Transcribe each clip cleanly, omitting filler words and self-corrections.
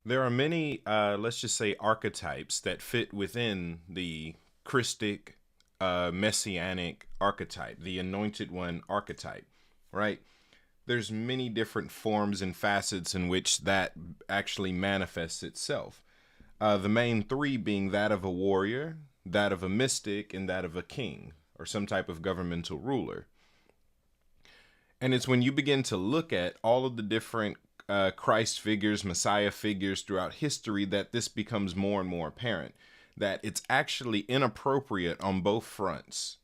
There are many, let's just say, archetypes that fit within the Christic, messianic archetype, the anointed one archetype, right? There's many different forms and facets in which that actually manifests itself. The main three being that of a warrior, that of a mystic, and that of a king or some type of governmental ruler. And it's when you begin to look at all of the different Christ figures, Messiah figures throughout history that this becomes more and more apparent that it's actually inappropriate on both fronts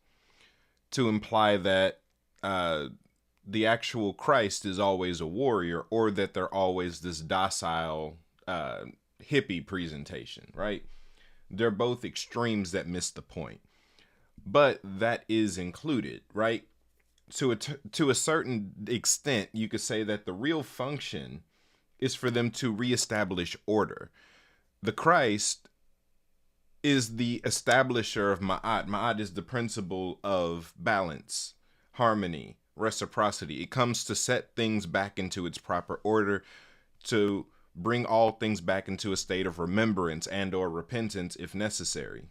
to imply that the actual Christ is always a warrior or that they're always this docile hippie presentation, right? They're both extremes that miss the point. But that is included, right? To a certain extent, you could say that the real function is for them to reestablish order. The Christ is the establisher of Ma'at. Ma'at is the principle of balance, harmony, reciprocity. It comes to set things back into its proper order, to bring all things back into a state of remembrance and or repentance if necessary.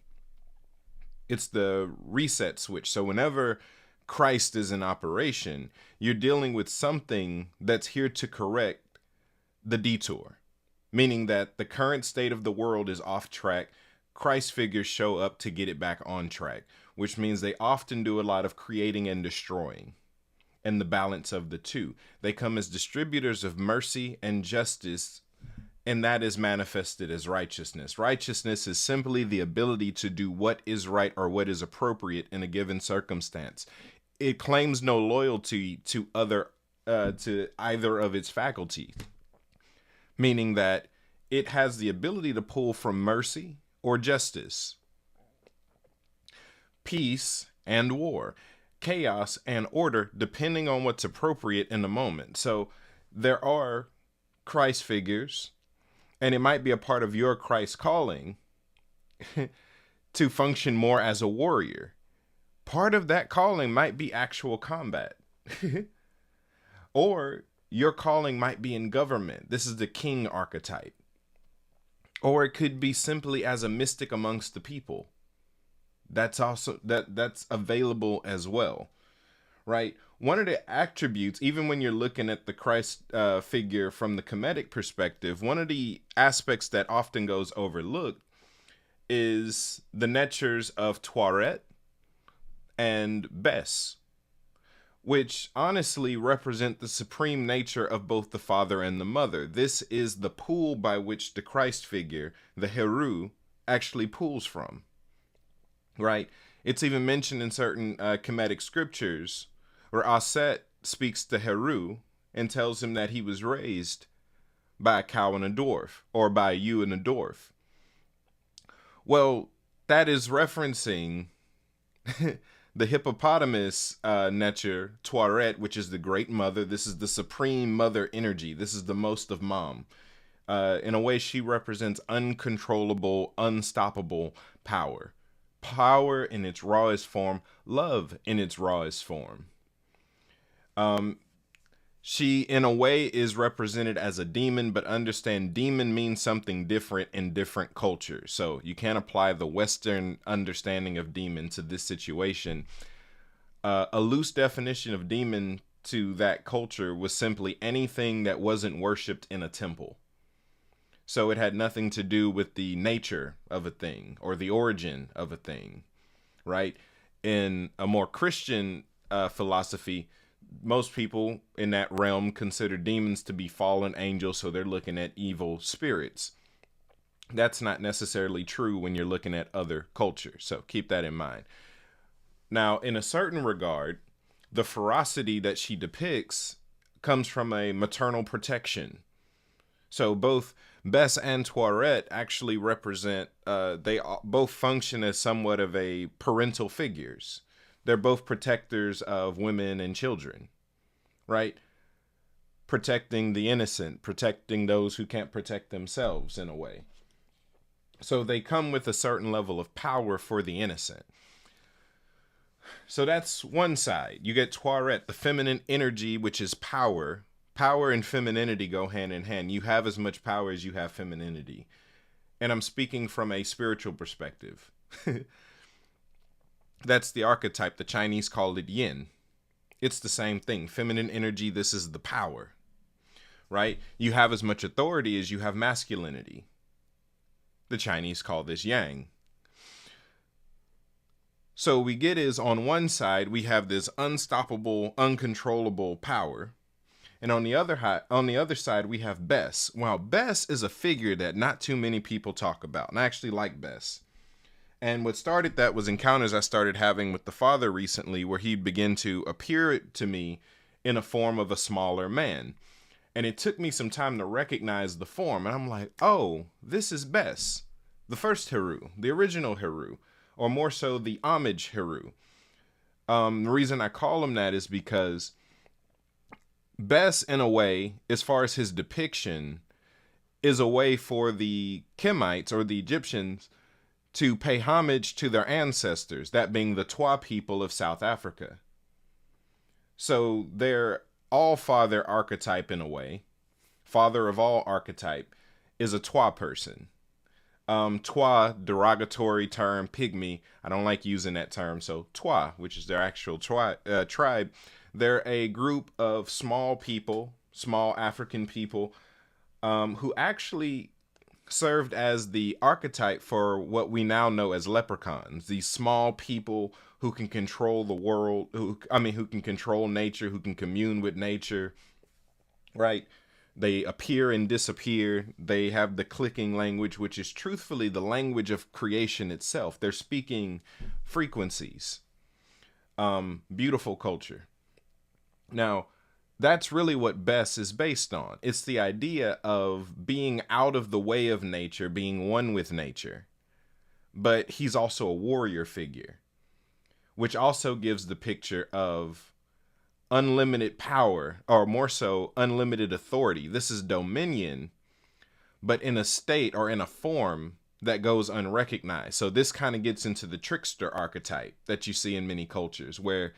It's the reset switch. So whenever Christ is in operation, you're dealing with something that's here to correct the detour, meaning that the current state of the world is off track. Christ figures show up to get it back on track, which means they often do a lot of creating and destroying and the balance of the two. They come as distributors of mercy and justice, and that is manifested as righteousness. Righteousness is simply the ability to do what is right or what is appropriate in a given circumstance. It claims no loyalty to either of its faculties, meaning that it has the ability to pull from mercy or justice, peace and war, chaos and order, depending on what's appropriate in the moment. So there are Christ figures, and it might be a part of your Christ calling to function more as a warrior. Part of that calling might be actual combat. Or your calling might be in government. This is the king archetype. Or it could be simply as a mystic amongst the people. That's available as well, right? One of the attributes, even when you're looking at the Christ figure from the Kemetic perspective, one of the aspects that often goes overlooked is the natures of Tuaret and Bes, which honestly represent the supreme nature of both the father and the mother. This is the pool by which the Christ figure, the Heru, actually pools from, right? It's even mentioned in certain Kemetic scriptures where Aset speaks to Heru and tells him that he was raised by a cow and a dwarf, or by a ewe and a dwarf. Well, that is referencing the hippopotamus nature, Tuaret, which is the great mother. This is the supreme mother energy. This is the most of mom. In a way, she represents uncontrollable, unstoppable power. Power in its rawest form, love in its rawest form. Um, she, in a way, is represented as a demon, but understand demon means something different in different cultures. So you can't apply the Western understanding of demon to this situation. A loose definition of demon to that culture was simply anything that wasn't worshipped in a temple. So it had nothing to do with the nature of a thing or the origin of a thing, right? In a more Christian philosophy, most people in that realm consider demons to be fallen angels, so they're looking at evil spirits. That's not necessarily true when you're looking at other cultures, so keep that in mind. Now, in a certain regard, the ferocity that she depicts comes from a maternal protection. So both Bess and Toilette actually represent, they both function as somewhat of a parental figures. They're both protectors of women and children, right? Protecting the innocent, protecting those who can't protect themselves in a way. So they come with a certain level of power for the innocent. So that's one side. You get Toilette, the feminine energy, which is power, Power and femininity go hand in hand. You have as much power as you have femininity. And I'm speaking from a spiritual perspective. That's the archetype. The Chinese call it yin. It's the same thing. Feminine energy, this is the power, right? You have as much authority as you have masculinity. The Chinese call this yang. So we get is on one side, we have this unstoppable, uncontrollable power. And on the other side, we have Bess. Well, Bess is a figure that not too many people talk about. And I actually like Bess. And what started that was encounters I started having with the Father recently, where he'd begin to appear to me in a form of a smaller man. And it took me some time to recognize the form. And I'm like, oh, this is Bess, the first Heru, the original Heru, or more so the homage Heru. The reason I call him that is because Bess, in a way, as far as his depiction, is a way for the Kemites or the Egyptians to pay homage to their ancestors, that being the Twa people of South Africa. So they're all-father archetype in a way. Father of all archetype is a Twa person. Twa, derogatory term, pygmy. I don't like using that term. So Twa, which is their actual tribe, they're a group of small people, small African people, who actually served as the archetype for what we now know as leprechauns. These small people who can control the world, who can control nature, who can commune with nature, right? They appear and disappear. They have the clicking language, which is truthfully the language of creation itself. They're speaking frequencies. Beautiful culture. Now, that's really what Bess is based on. It's the idea of being out of the way of nature, being one with nature. But he's also a warrior figure, which also gives the picture of unlimited power, or more so, unlimited authority. This is dominion, but in a state or in a form that goes unrecognized. So this kind of gets into the trickster archetype that you see in many cultures, where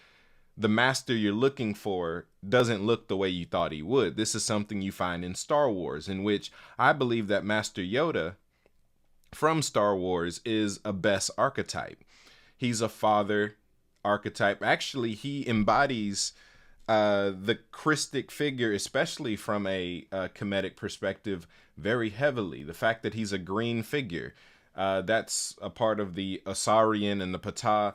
the master you're looking for doesn't look the way you thought he would. This is something you find in Star Wars, in which I believe that Master Yoda from Star Wars is a Bess archetype. He's a father archetype. Actually, he embodies the Christic figure, especially from a Kemetic perspective, very heavily. The fact that he's a green figure, that's a part of the Asarian and the Ptah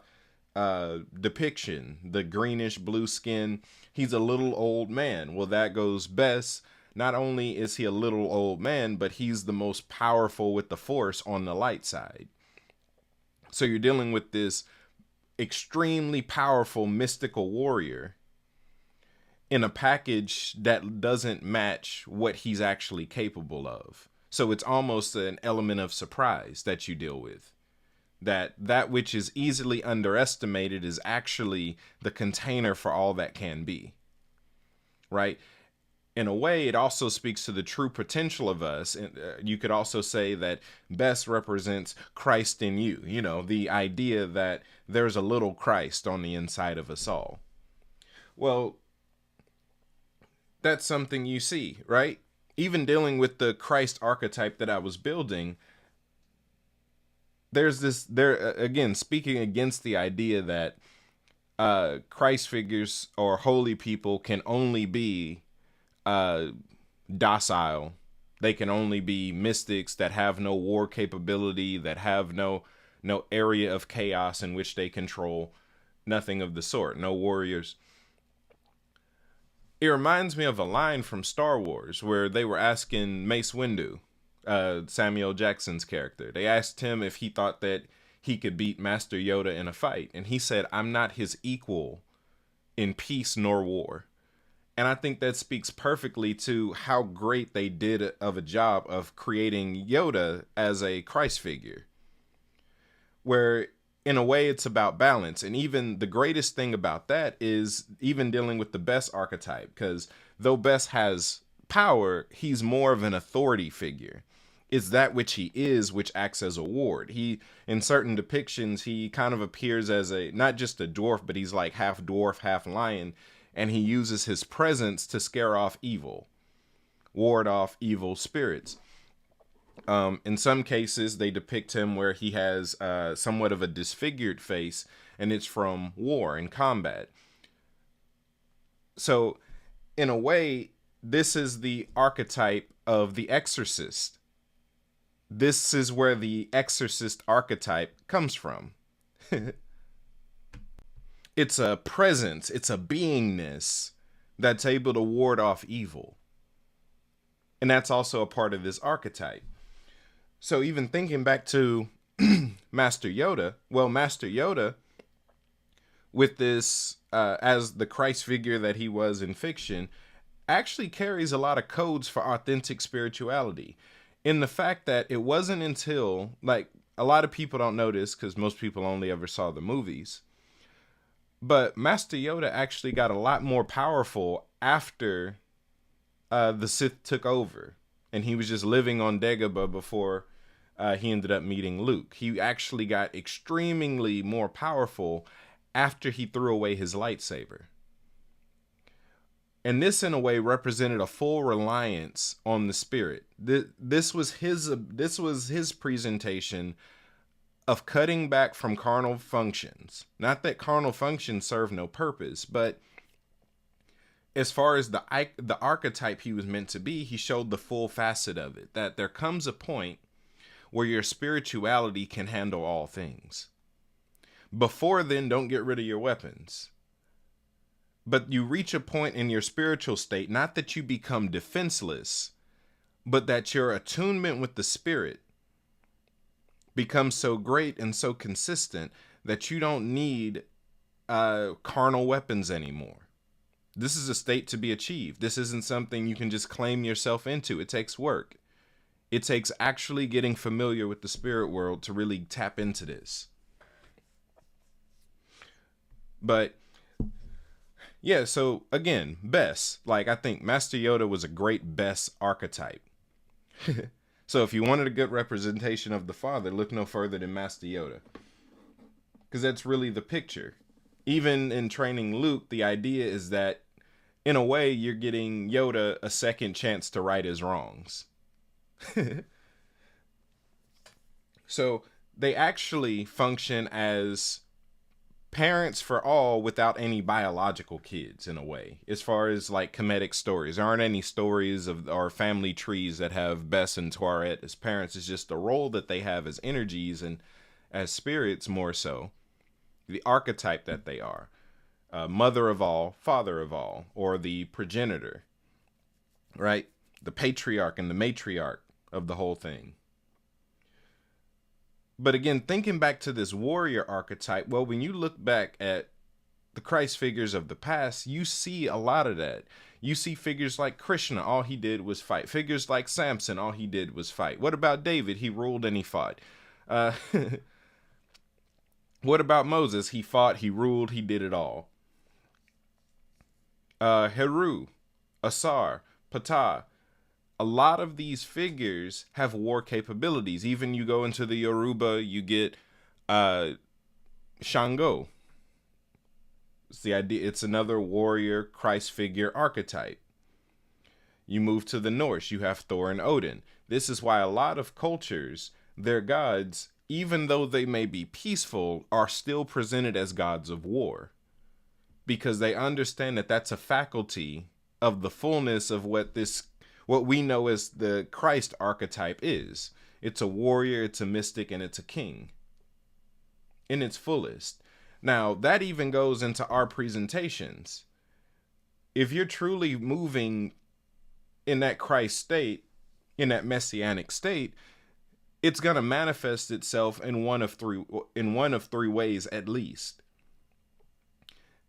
depiction. The greenish blue skin. He's a little old man. Well, that goes Bess. Not only is he a little old man, but he's the most powerful with the Force on the light side. So you're dealing with this extremely powerful mystical warrior in a package that doesn't match what he's actually capable of. So it's almost an element of surprise that you deal with. That which is easily underestimated is actually the container for all that can be. Right? In a way, it also speaks to the true potential of us. And you could also say that Bess represents Christ in you. You know, the idea that there's a little Christ on the inside of us all. Well, that's something you see, right? Even dealing with the Christ archetype that I was building, again, speaking against the idea that Christ figures or holy people can only be docile. They can only be mystics that have no war capability, that have no area of chaos in which they control. Nothing of the sort. No warriors. It reminds me of a line from Star Wars where they were asking Mace Windu, Samuel Jackson's character. They asked him if he thought that he could beat Master Yoda in a fight. And he said, "I'm not his equal in peace nor war." And I think that speaks perfectly to how great they did of a job of creating Yoda as a Christ figure. Where, in a way, it's about balance. And even the greatest thing about that is even dealing with the Bess archetype. Because though Bess has power, he's more of an authority figure. It's that which he is, which acts as a ward. He, in certain depictions, he kind of appears as not just a dwarf, but he's like half dwarf, half lion. and he uses his presence to scare off evil, ward off evil spirits. In some cases, they depict him where he has somewhat of a disfigured face, and it's from war and combat. So, in a way, this is the archetype of the exorcist. This is where the exorcist archetype comes from. It's a presence, it's a beingness that's able to ward off evil. And that's also a part of this archetype. So even thinking back to Master Yoda, well, Master Yoda, with this, as the Christ figure that he was in fiction, actually carries a lot of codes for authentic spirituality. In the fact that it wasn't until, like, a lot of people don't know this because most people only ever saw the movies, but Master Yoda actually got a lot more powerful after the Sith took over, and he was just living on Dagobah before he ended up meeting Luke. He actually got extremely more powerful after he threw away his lightsaber. And this, in a way, represented a full reliance on the spirit. This was his presentation of cutting back from carnal functions. Not that carnal functions serve no purpose, but as far as the archetype he was meant to be, he showed the full facet of it. That there comes a point where your spirituality can handle all things. Before then, don't get rid of your weapons. But you reach a point in your spiritual state, not that you become defenseless, but that your attunement with the spirit becomes so great and so consistent that you don't need carnal weapons anymore. This is a state to be achieved. This isn't something you can just claim yourself into. It takes work. It takes actually getting familiar with the spirit world to really tap into this. But yeah, so again, Bess. Like, I think Master Yoda was a great Bess archetype. So if you wanted a good representation of the father, look no further than Master Yoda. Because that's really the picture. Even in training Luke, the idea is that, in a way, you're getting Yoda a second chance to right his wrongs. So they actually function as parents for all without any biological kids, in a way. As far as like comedic stories, there aren't any stories of our family trees that have Bess and Tourette as parents. It's just the role that they have as energies and as spirits, more so the archetype that they are, mother of all, father of all, or the progenitor, right? The patriarch and the matriarch of the whole thing. But again, thinking back to this warrior archetype, well, when you look back at the Christ figures of the past, you see a lot of that. You see figures like Krishna, all he did was fight. Figures like Samson, all he did was fight. What about David? He ruled and he fought. What about Moses? He fought, he ruled, he did it all. Heru, Asar, Ptah. A lot of these figures have war capabilities. Even you go into the Yoruba, you get Shango. It's the idea. It's another warrior Christ figure archetype. You move to the Norse, you have Thor and Odin. This is why a lot of cultures, their gods, even though they may be peaceful, are still presented as gods of war. Because they understand that that's a faculty of the fullness of what we know as the Christ archetype is. It's a warrior, it's a mystic, and it's a king in its fullest. Now, that even goes into our presentations. If you're truly moving in that Christ state, in that messianic state, it's going to manifest itself in one of three ways at least.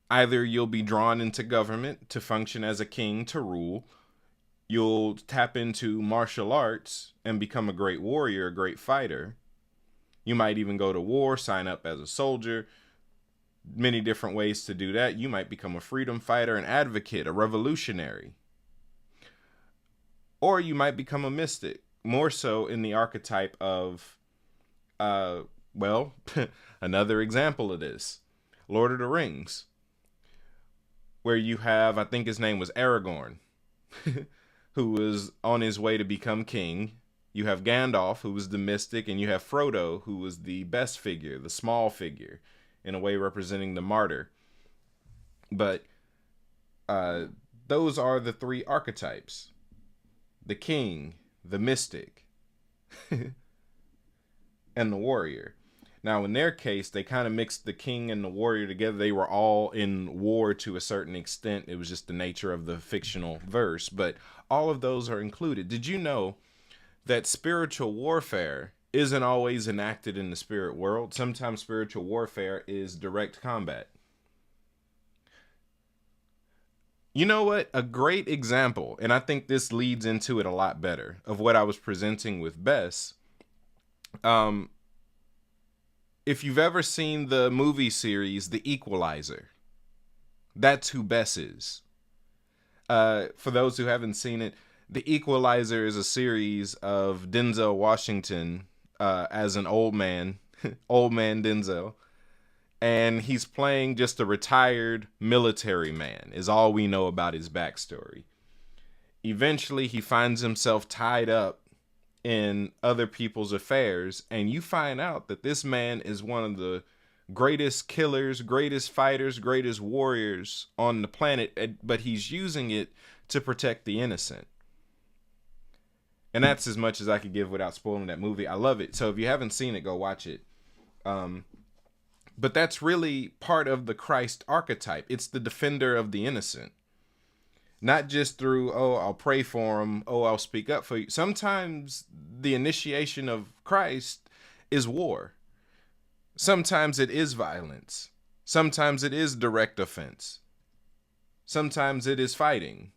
Either you'll be drawn into government to function as a king, to rule. You'll tap into martial arts and become a great warrior, a great fighter. You might even go to war, sign up as a soldier. Many different ways to do that. You might become a freedom fighter, an advocate, a revolutionary. Or you might become a mystic, more so in the archetype of, another example of this, Lord of the Rings. where you have, I think his name was Aragorn, who was on his way to become king. You have Gandalf, who was the mystic, and you have Frodo, who was the best figure, the small figure, in a way representing the martyr. But those are the three archetypes: the king, the mystic, and the warrior. Now, in their case, they kind of mixed the king and the warrior together. They were all in war to a certain extent. It was just the nature of the fictional verse, but all of those are included. Did you know that spiritual warfare isn't always enacted in the spirit world? Sometimes spiritual warfare is direct combat. You know what? A great example, and I think this leads into it a lot better, of what I was presenting with Bess. If you've ever seen the movie series The Equalizer, that's who Bess is. For those who haven't seen it, The Equalizer is a series of Denzel Washington as an old man, old man Denzel, and he's playing just a retired military man, is all we know about his backstory. Eventually, he finds himself tied up in other people's affairs, and you find out that this man is one of the greatest killers, greatest fighters, greatest warriors on the planet, but he's using it to protect the innocent. And that's as much as I could give without spoiling that movie. I love it. So if you haven't seen it, go watch it. But that's really part of the Krst archetype. It's the defender of the innocent. Not just through, oh, I'll pray for him, oh, I'll speak up for you. Sometimes the initiation of Krst is war. Sometimes it is violence. Sometimes it is direct offense. Sometimes it is fighting.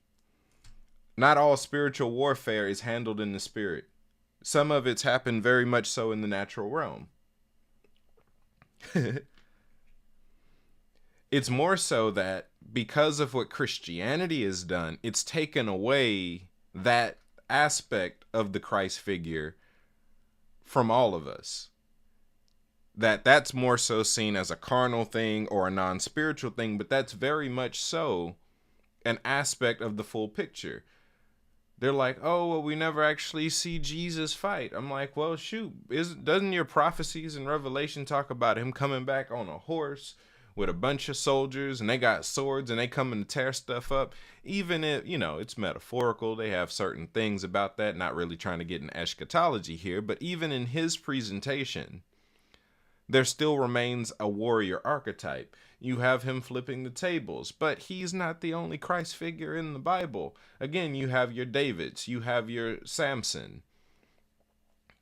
Not all spiritual warfare is handled in the spirit. Some of it's happened very much so in the natural realm. It's more so that because of what Christianity has done, it's taken away that aspect of the Christ figure from all of us. That's more so seen as a carnal thing or a non-spiritual thing, but that's very much so an aspect of the full picture. They're like, oh, well, we never actually see Jesus fight. I'm like, well, shoot, doesn't your prophecies and Revelation talk about him coming back on a horse with a bunch of soldiers, and they got swords, and they coming to tear stuff up? Even if, it's metaphorical, they have certain things about that, not really trying to get in eschatology here, but even in his presentation, there still remains a warrior archetype. You have him flipping the tables, but he's not the only Christ figure in the Bible. Again, you have your Davids, you have your Samson,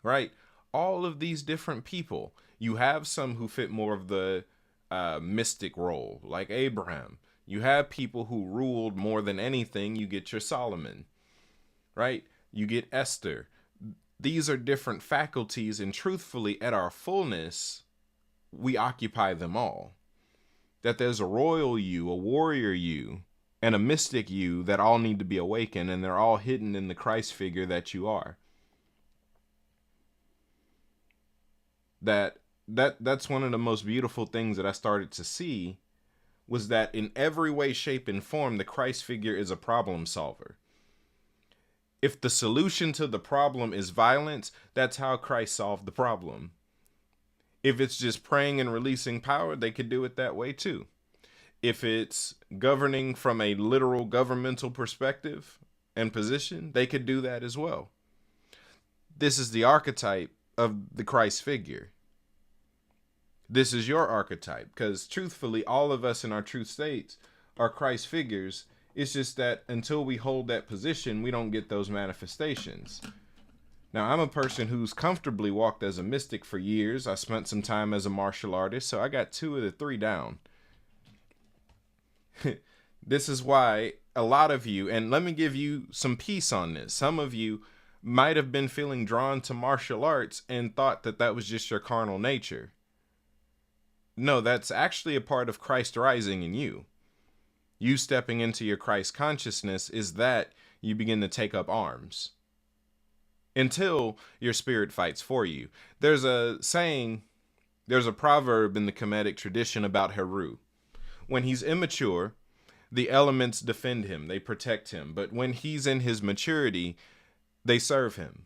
right? All of these different people. You have some who fit more of the mystic role, like Abraham. You have people who ruled more than anything. You get your Solomon, right? You get Esther. These are different faculties, and truthfully, at our fullness, we occupy them all. That there's a royal you, a warrior you, and a mystic you that all need to be awakened, and they're all hidden in the Christ figure that you are. That's one of the most beautiful things that I started to see, was that in every way, shape, and form, the Christ figure is a problem solver. If the solution to the problem is violence, that's how Christ solved the problem. If it's just praying and releasing power, they could do it that way too. If it's governing from a literal governmental perspective and position, they could do that as well. This is the archetype of the Christ figure. This is your archetype, because truthfully, all of us in our truth states are Christ figures. It's just that until we hold that position, we don't get those manifestations. Now, I'm a person who's comfortably walked as a mystic for years. I spent some time as a martial artist, so I got 2 of the 3 down. This is why a lot of you, and let me give you some peace on this. Some of you might have been feeling drawn to martial arts and thought that that was just your carnal nature. No, that's actually a part of Christ rising in you. You stepping into your Christ consciousness is that you begin to take up arms. Until your spirit fights for you. There's a saying, there's a proverb in the Kemetic tradition about Heru. When he's immature, The elements defend him, they protect him. But when he's in his maturity, they serve him.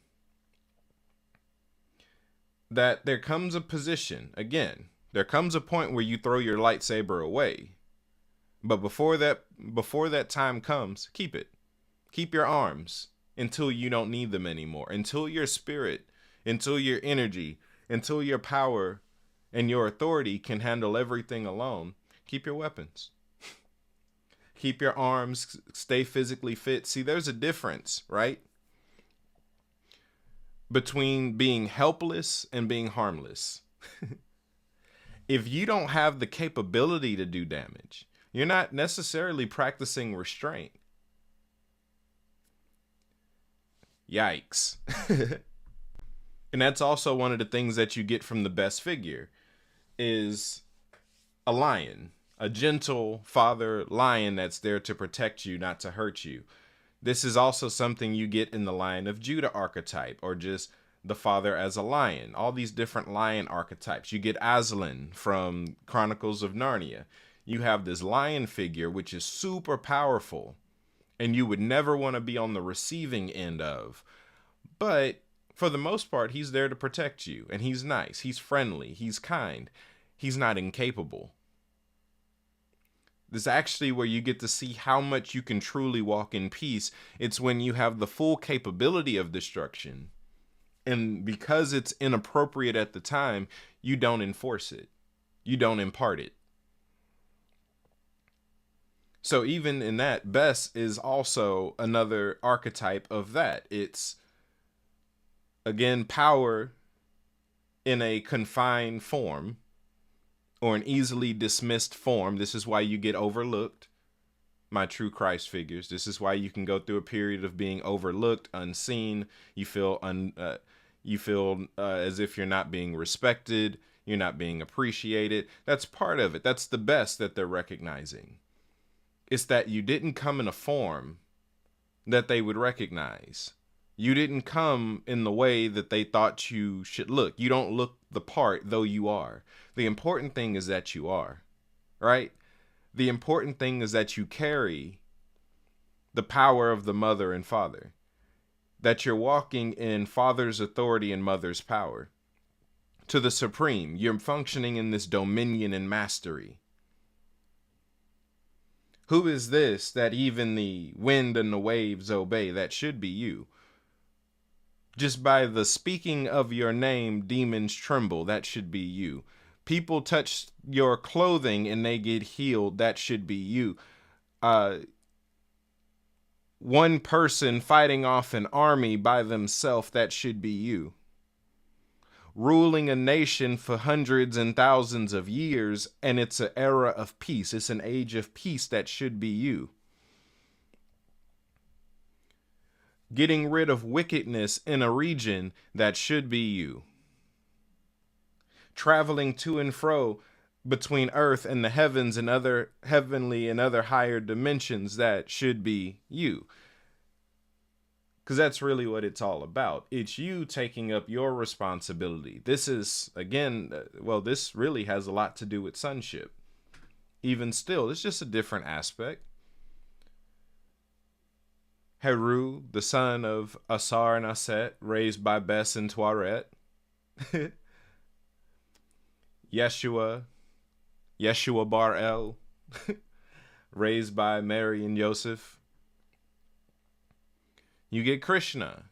That there comes a position, again, there comes a point where you throw your lightsaber away. But before that time comes, keep it. Keep your arms until you don't need them anymore. Until your spirit, until your energy, until your power and your authority can handle everything alone. Keep your weapons. Keep your arms, stay physically fit. See, there's a difference, right? Between being helpless and being harmless. If you don't have the capability to do damage, you're not necessarily practicing restraint. Yikes. And that's also one of the things that you get from the best figure is a lion, a gentle father lion that's there to protect you, not to hurt you. This is also something you get in the Lion of Judah archetype, or just the father as a lion. All these different lion archetypes. You get Aslan from Chronicles of Narnia. You have this lion figure, which is super powerful, and you would never want to be on the receiving end of. But for the most part, he's there to protect you, and he's nice, he's friendly, he's kind, he's not incapable. This is actually where you get to see how much you can truly walk in peace. It's when you have the full capability of destruction, and because it's inappropriate at the time, you don't enforce it. You don't impart it. So even in that, Bess is also another archetype of that. It's, again, power in a confined form, or an easily dismissed form. This is why you get overlooked, my true Christ figures. This is why you can go through a period of being overlooked, unseen. You feel as if you're not being respected, you're not being appreciated. That's part of it. That's the best that they're recognizing. It's that you didn't come in a form that they would recognize. You didn't come in the way that they thought you should look. You don't look the part, though you are. The important thing is that you are, right? The important thing is that you carry the power of the mother and father. That you're walking in father's authority and mother's power. To the supreme, you're functioning in this dominion and mastery. Who is this that even the wind and the waves obey? That should be you. Just by the speaking of your name, demons tremble. That should be you. People touch your clothing and they get healed. That should be you. One person fighting off an army by themselves. That should be you. Ruling a nation for hundreds and thousands of years, and it's an era of peace. It's an age of peace. That should be you. Getting rid of wickedness in a region. That should be you. Traveling to and fro between earth and the heavens and other heavenly and other higher dimensions. That should be you. Because that's really what it's all about. It's you taking up your responsibility. This is, again, this really has a lot to do with sonship. Even still, it's just a different aspect. Heru, the son of Asar and Aset, raised by Bess and Tuaret. Yeshua Bar El, raised by Mary and Joseph. You get Krishna.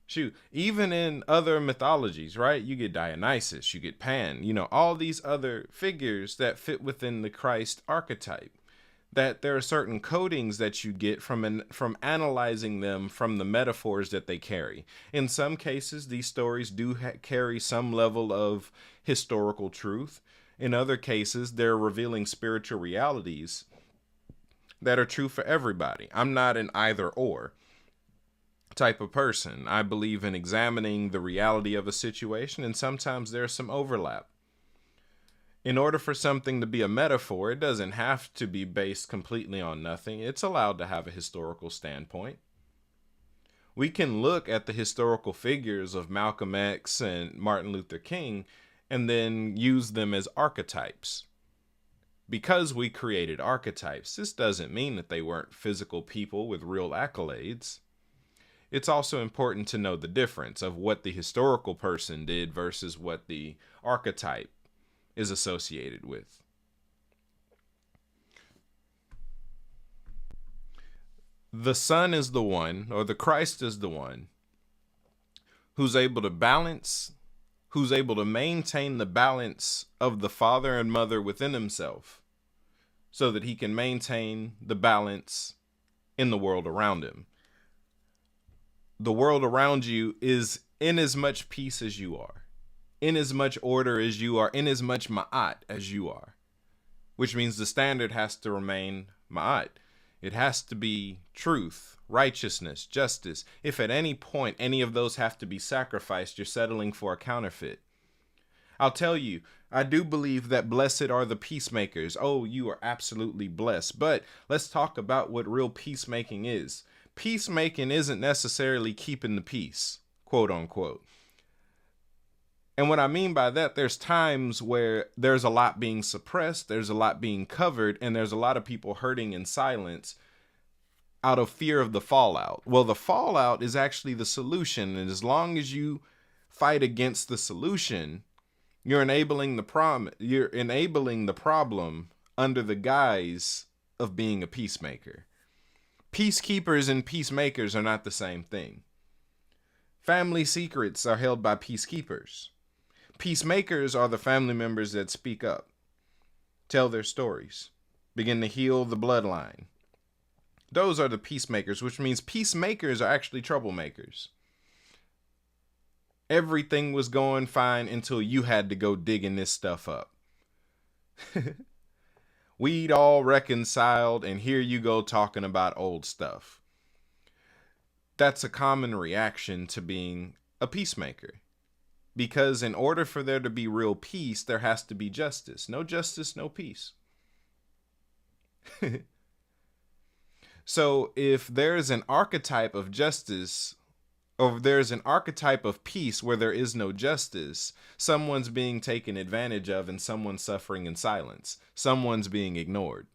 Shoot, even in other mythologies, right? You get Dionysus, you get Pan, all these other figures that fit within the Krst archetype. That there are certain codings that you get from analyzing them from the metaphors that they carry. In some cases, these stories do carry some level of historical truth. In other cases, they're revealing spiritual realities that are true for everybody. I'm not an either or type of person. I believe in examining the reality of a situation, and sometimes there's some overlap. In order for something to be a metaphor, it doesn't have to be based completely on nothing. It's allowed to have a historical standpoint. We can look at the historical figures of Malcolm X and Martin Luther King and then use them as archetypes. because we created archetypes, this doesn't mean that they weren't physical people with real accolades. It's also important to know the difference of what the historical person did versus what the archetype is associated with. The Son is the one, or the Christ is the one, who's able to balance, who's able to maintain the balance of the father and mother within himself so that he can maintain the balance in the world around him. The world around you is in as much peace as you are, in as much order as you are, in as much ma'at as you are, which means the standard has to remain ma'at. It has to be truth, righteousness, justice. If at any point any of those have to be sacrificed, you're settling for a counterfeit. I'll tell you, I do believe that blessed are the peacemakers. Oh, you are absolutely blessed. But let's talk about what real peacemaking is. Peacemaking isn't necessarily keeping the peace, quote unquote. And what I mean by that, there's times where there's a lot being suppressed, there's a lot being covered, and there's a lot of people hurting in silence out of fear of the fallout. Well, the fallout is actually the solution. And as long as you fight against the solution, you're enabling the problem under the guise of being a peacemaker. Peacekeepers and peacemakers are not the same thing. Family secrets are held by peacekeepers. Peacemakers are the family members that speak up, tell their stories, begin to heal the bloodline. Those are the peacemakers, which means peacemakers are actually troublemakers. Everything was going fine until you had to go digging this stuff up. We'd all reconciled, and here you go talking about old stuff. That's a common reaction to being a peacemaker. Because in order for there to be real peace, there has to be justice. No justice, no peace. So if there's an archetype of justice, or if there's an archetype of peace where there is no justice, someone's being taken advantage of and someone's suffering in silence. Someone's being ignored.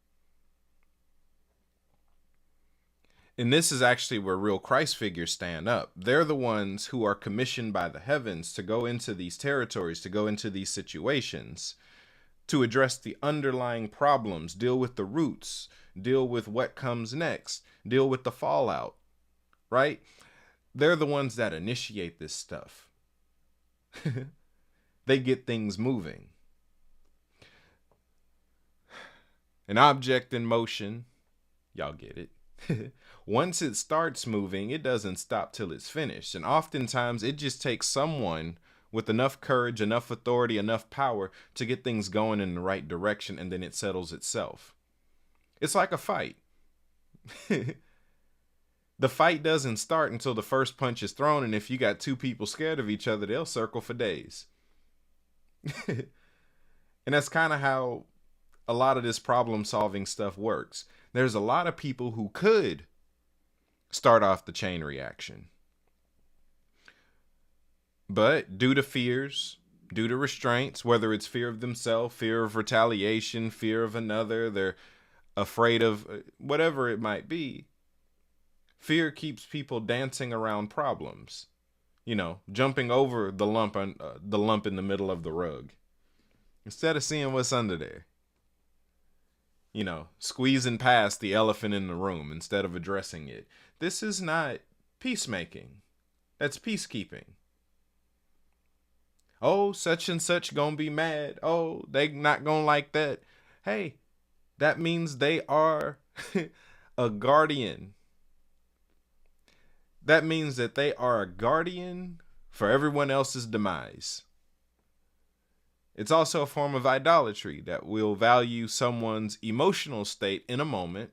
And this is actually where real Christ figures stand up. They're the ones who are commissioned by the heavens to go into these territories, to go into these situations, to address the underlying problems, deal with the roots, deal with what comes next, deal with the fallout, right? They're the ones that initiate this stuff. They get things moving. An object in motion, y'all get it. Once it starts moving, it doesn't stop till it's finished. And oftentimes it just takes someone with enough courage, enough authority, enough power to get things going in the right direction, and then it settles itself. It's like a fight. The fight doesn't start until the first punch is thrown, and if you got two people scared of each other, they'll circle for days. And that's kind of how a lot of this problem-solving stuff works. There's a lot of people who could start off the chain reaction. But due to fears, due to restraints, whether it's fear of themselves, fear of retaliation, fear of another, they're afraid of whatever it might be, fear keeps people dancing around problems. You know, jumping over the lump in the middle of the rug instead of seeing what's under there. You know, squeezing past the elephant in the room instead of addressing it. This is not peacemaking. That's peacekeeping. Oh, such and such gonna be mad. Oh, they not gonna like that. Hey, that means they are a guardian. That means that they are a guardian for everyone else's demise. It's also a form of idolatry that will value someone's emotional state in a moment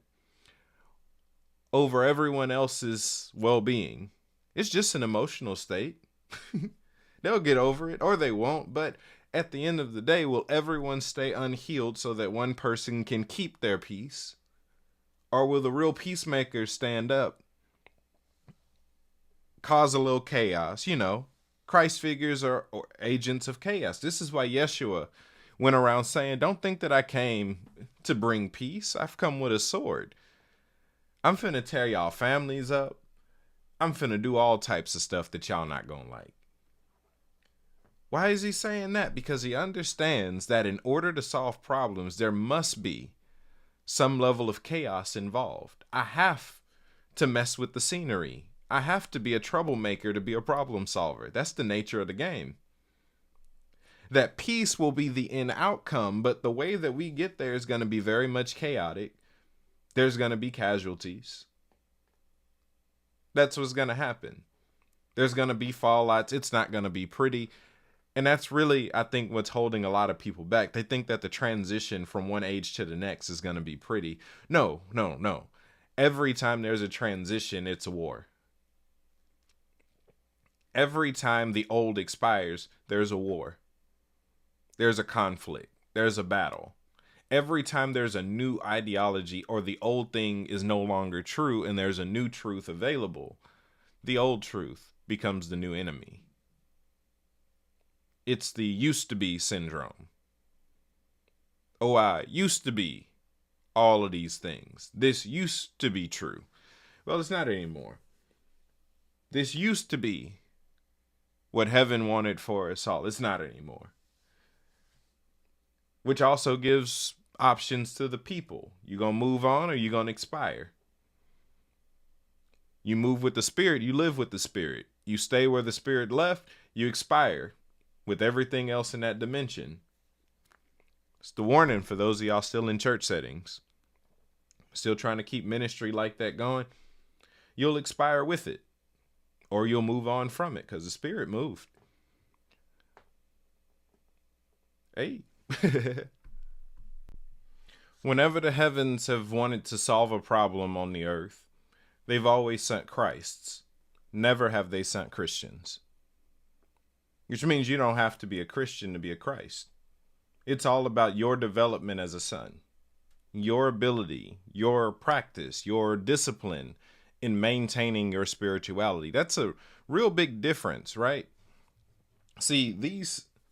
over everyone else's well-being. It's just an emotional state. They'll get over it or they won't, but at the end of the day, will everyone stay unhealed so that one person can keep their peace? Or will the real peacemakers stand up, cause a little chaos, you know? Christ figures are agents of chaos. This is why Yeshua went around saying, don't think that I came to bring peace. I've come with a sword. I'm finna tear y'all families up. I'm finna do all types of stuff that y'all not gonna like. Why is he saying that? Because he understands that in order to solve problems, there must be some level of chaos involved. I have to mess with the scenery. I have to be a troublemaker to be a problem solver. That's the nature of the game. That peace will be the end outcome, but the way that we get there is going to be very much chaotic. There's going to be casualties. That's what's going to happen. There's going to be fallouts. It's not going to be pretty. And that's really, I think, what's holding a lot of people back. They think that the transition from one age to the next is going to be pretty. No. Every time there's a transition, it's a war. Every time the old expires, there's a war. There's a conflict. There's a battle. Every time there's a new ideology or the old thing is no longer true and there's a new truth available, the old truth becomes the new enemy. It's the used to be syndrome. Oh, I used to be all of these things. This used to be true. Well, it's not anymore. This used to be what heaven wanted for us all. It's not anymore. Which also gives options to the people. You gonna move on or you gonna expire? You move with the spirit, you live with the spirit. You stay where the spirit left, you expire with everything else in that dimension. It's the warning for those of y'all still in church settings. Still trying to keep ministry like that going. You'll expire with it. Or you'll move on from it because the spirit moved. Hey. Whenever the heavens have wanted to solve a problem on the earth, they've always sent Christs. Never have they sent Christians. Which means you don't have to be a Christian to be a Christ. It's all about your development as a son. Your ability, your practice, your discipline in maintaining your spirituality. That's a real big difference, right? See,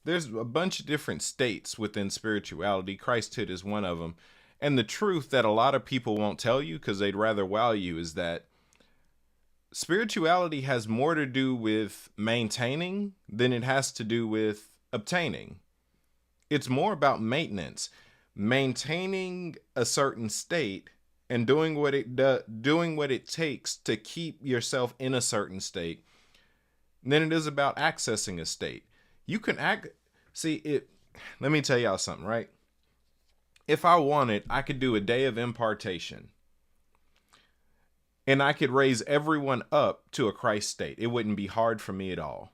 there's a bunch of different states within spirituality. Christhood is one of them. And the truth that a lot of people won't tell you because they'd rather wow you is that spirituality has more to do with maintaining than it has to do with obtaining. It's more about maintenance, maintaining a certain state and doing what it takes to keep yourself in a certain state than it is about accessing a state. You can let me tell y'all something, right? If I wanted, I could do a day of impartation. And I could raise everyone up to a Christ state. It wouldn't be hard for me at all.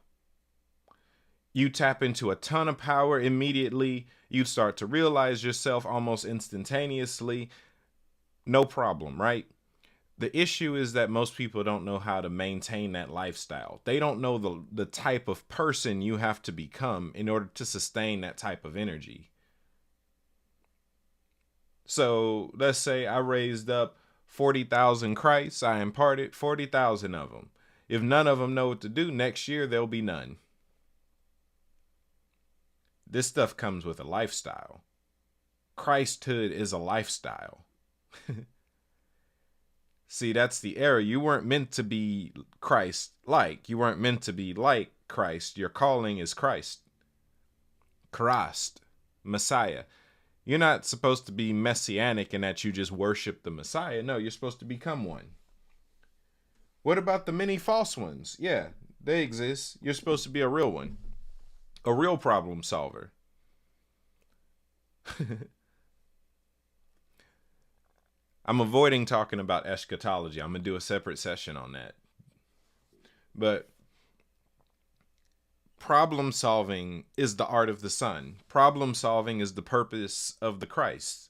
You tap into a ton of power immediately. You start to realize yourself almost instantaneously. No problem, right? The issue is that most people don't know how to maintain that lifestyle. They don't know the type of person you have to become in order to sustain that type of energy. So let's say I raised up 40,000 Christs. I imparted 40,000 of them. If none of them know what to do, next year there'll be none. This stuff comes with a lifestyle. Christhood is a lifestyle. See, that's the error. You weren't meant to be Christ-like. You weren't meant to be like Christ. Your calling is Christ. Krst, Messiah. You're not supposed to be messianic in that you just worship the Messiah. No, you're supposed to become one. What about the many false ones? Yeah, they exist. You're supposed to be a real one. A real problem solver. I'm avoiding talking about eschatology. I'm going to do a separate session on that. But problem solving is the art of the Son. Problem solving is the purpose of the Christ.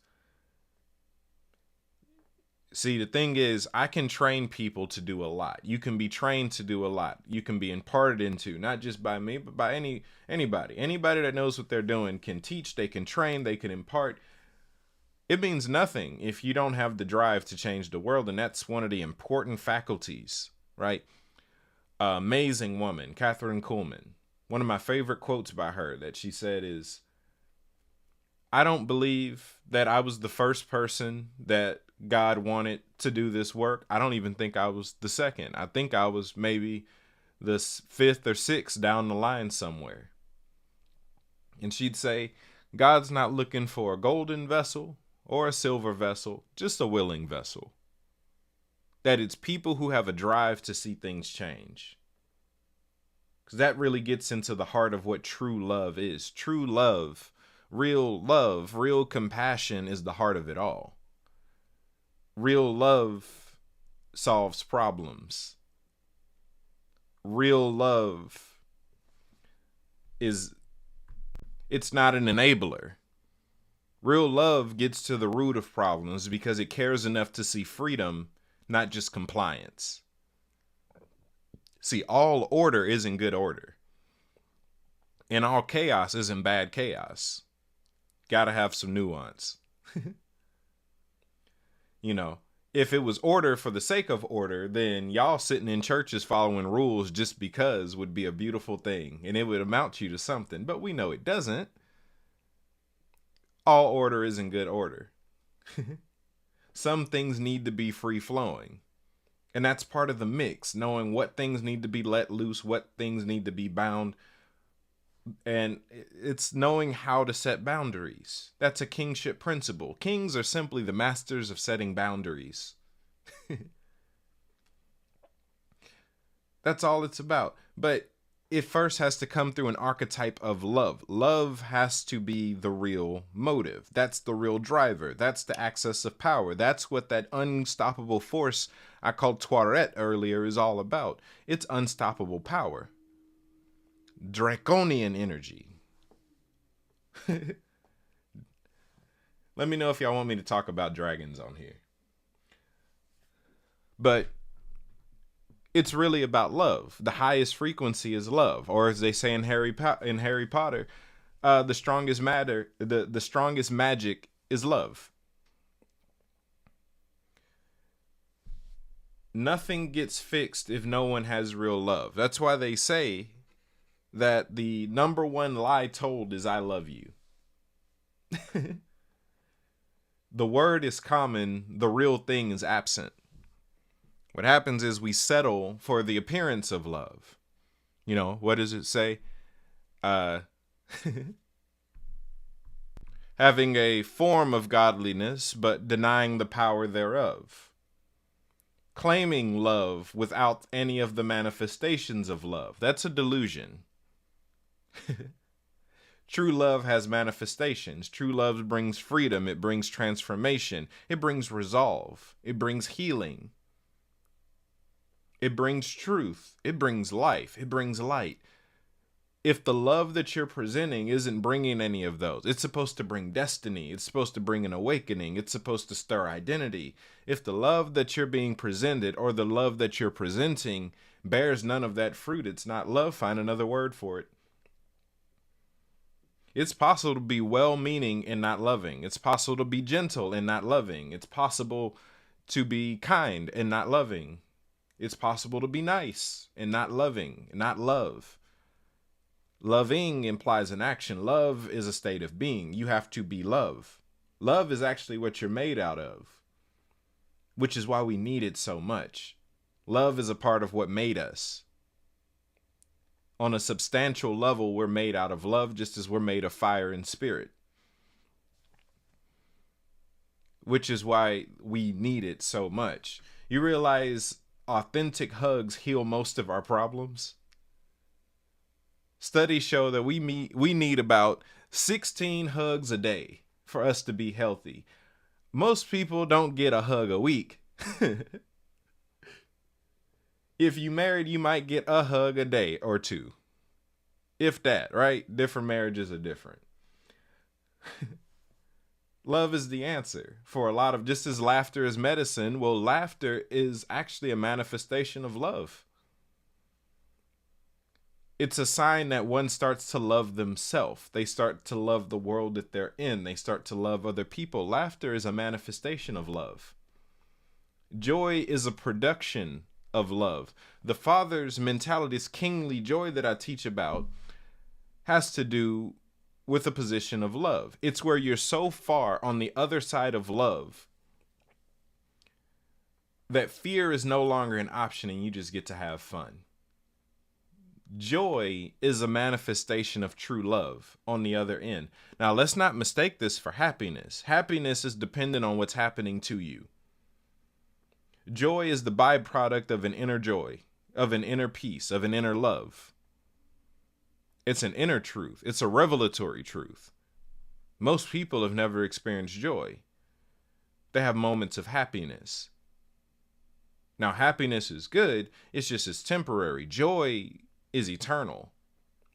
See, the thing is, I can train people to do a lot. You can be trained to do a lot. You can be imparted into, not just by me, but by anybody. Anybody that knows what they're doing can teach, they can train, they can impart. It means nothing if you don't have the drive to change the world, and that's one of the important faculties, right? Amazing woman, Catherine Kuhlman. One of my favorite quotes by her that she said is, I don't believe that I was the first person that God wanted to do this work. I don't even think I was the second. I think I was maybe the fifth or sixth down the line somewhere. And she'd say, God's not looking for a golden vessel or a silver vessel, just a willing vessel. That it's people who have a drive to see things change. Because that really gets into the heart of what true love is. True love, real compassion is the heart of it all. Real love solves problems. Real love it's not an enabler. Real love gets to the root of problems because it cares enough to see freedom, not just compliance. See, all order isn't good order. And all chaos isn't bad chaos. Gotta have some nuance. You know, if it was order for the sake of order, then y'all sitting in churches following rules just because would be a beautiful thing. And it would amount you to something. But we know it doesn't. All order isn't good order. Some things need to be free flowing. And that's part of the mix, knowing what things need to be let loose, what things need to be bound. And it's knowing how to set boundaries. That's a kingship principle. Kings are simply the masters of setting boundaries. That's all it's about. But it first has to come through an archetype of love. Love has to be the real motive. That's the real driver. That's the access of power. That's what that unstoppable force I called Toilet earlier is all about. It's unstoppable power. Draconian energy. Let me know if y'all want me to talk about dragons on here. But it's really about love. The highest frequency is love, or as they say in Harry Potter, the strongest matter, the strongest magic is love. Nothing gets fixed if no one has real love. That's why they say that the number one lie told is I love you. The word is common, the real thing is absent. What happens is we settle for the appearance of love. You know, what does it say? Having a form of godliness, but denying the power thereof. Claiming love without any of the manifestations of love. That's a delusion. True love has manifestations. True love brings freedom. It brings transformation. It brings resolve. It brings healing. It brings truth. It brings life. It brings light. If the love that you're presenting isn't bringing any of those, it's supposed to bring destiny. It's supposed to bring an awakening. It's supposed to stir identity. If the love that you're being presented or the love that you're presenting bears none of that fruit, it's not love. Find another word for it. It's possible to be well-meaning and not loving. It's possible to be gentle and not loving. It's possible to be kind and not loving. It's possible to be nice and not loving, and not love. Loving implies an action. Love is a state of being. You have to be love. Love is actually what you're made out of, which is why we need it so much. Love is a part of what made us. On a substantial level, we're made out of love, just as we're made of fire and spirit. Which is why we need it so much. You realize authentic hugs heal most of our problems? Studies show that we need about 16 hugs a day for us to be healthy. Most people don't get a hug a week. If you married, you might get a hug a day or two. If that, right? Different marriages are different. Love is the answer for a lot of, just as laughter is medicine, well, laughter is actually a manifestation of love. It's a sign that one starts to love themselves. They start to love the world that they're in. They start to love other people. Laughter is a manifestation of love. Joy is a production of love. The Father's mentality, this kingly joy that I teach about, has to do with a position of love. It's where you're so far on the other side of love that fear is no longer an option and you just get to have fun. Joy is a manifestation of true love on the other end. Now, let's not mistake this for happiness. Happiness is dependent on what's happening to you. Joy is the byproduct of an inner joy, of an inner peace, of an inner love. It's an inner truth. It's a revelatory truth. Most people have never experienced joy. They have moments of happiness. Now, happiness is good. It's just it's temporary. Joy is eternal.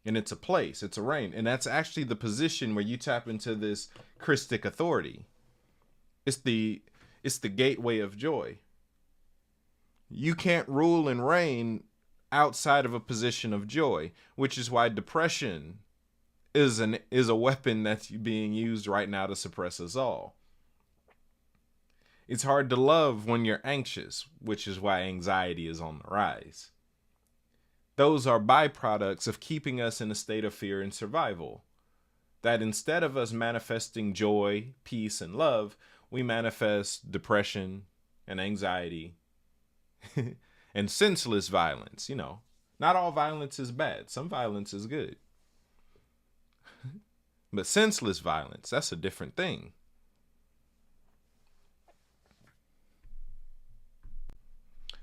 And it's a place. It's a reign. And that's actually the position where you tap into this Christic authority. It's the gateway of joy. You can't rule and reign outside of a position of joy, which is why depression is a weapon that's being used right now to suppress us all. It's hard to love when you're anxious, which is why anxiety is on the rise. Those are byproducts of keeping us in a state of fear and survival. That instead of us manifesting joy, peace, and love, we manifest depression and anxiety and senseless violence. You know, not all violence is bad. Some violence is good. But senseless violence, that's a different thing.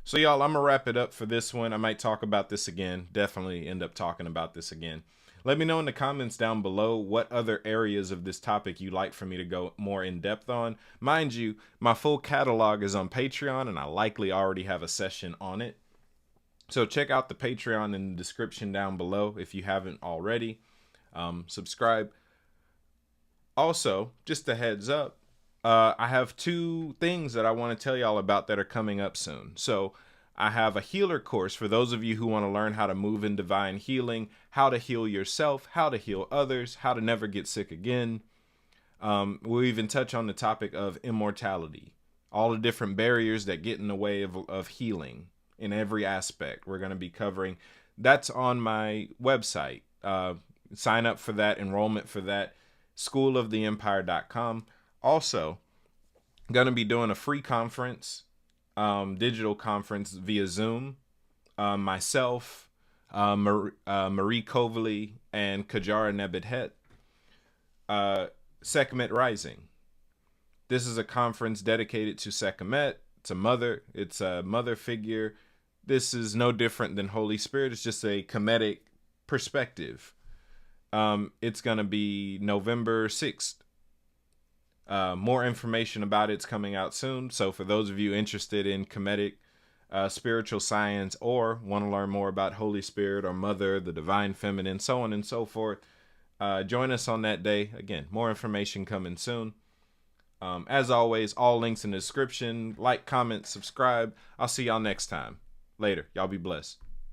So y'all, I'm going to wrap it up for this one. I might talk about this again. Definitely end up talking about this again. Let me know in the comments down below what other areas of this topic you'd like for me to go more in depth on. Mind you, my full catalog is on Patreon, and I likely already have a session on it. So check out the Patreon in the description down below if you haven't already. Subscribe. Also, just a heads up, I have 2 things that I want to tell y'all about that are coming up soon. So I have a healer course for those of you who want to learn how to move in divine healing, how to heal yourself, how to heal others, how to never get sick again. We'll even touch on the topic of immortality, all the different barriers that get in the way of healing in every aspect. We're going to be covering. That's on my website. Sign up for that, enrollment for that, schooloftheempire.com. Also, going to be doing a free conference, digital conference via Zoom. Myself, Marie Kovali, and Kajara Nebedhet. Sekhmet Rising. This is a conference dedicated to Sekhmet. It's a mother figure. This is no different than Holy Spirit. It's just a Kemetic perspective. It's going to be November 6th. More information about it's coming out soon. So for those of you interested in Kemetic spiritual science or want to learn more about Holy Spirit or Mother, the Divine Feminine, so on and so forth, join us on that day. Again, more information coming soon. As always, all links in the description. Like, comment, subscribe. I'll see y'all next time. Later. Y'all be blessed.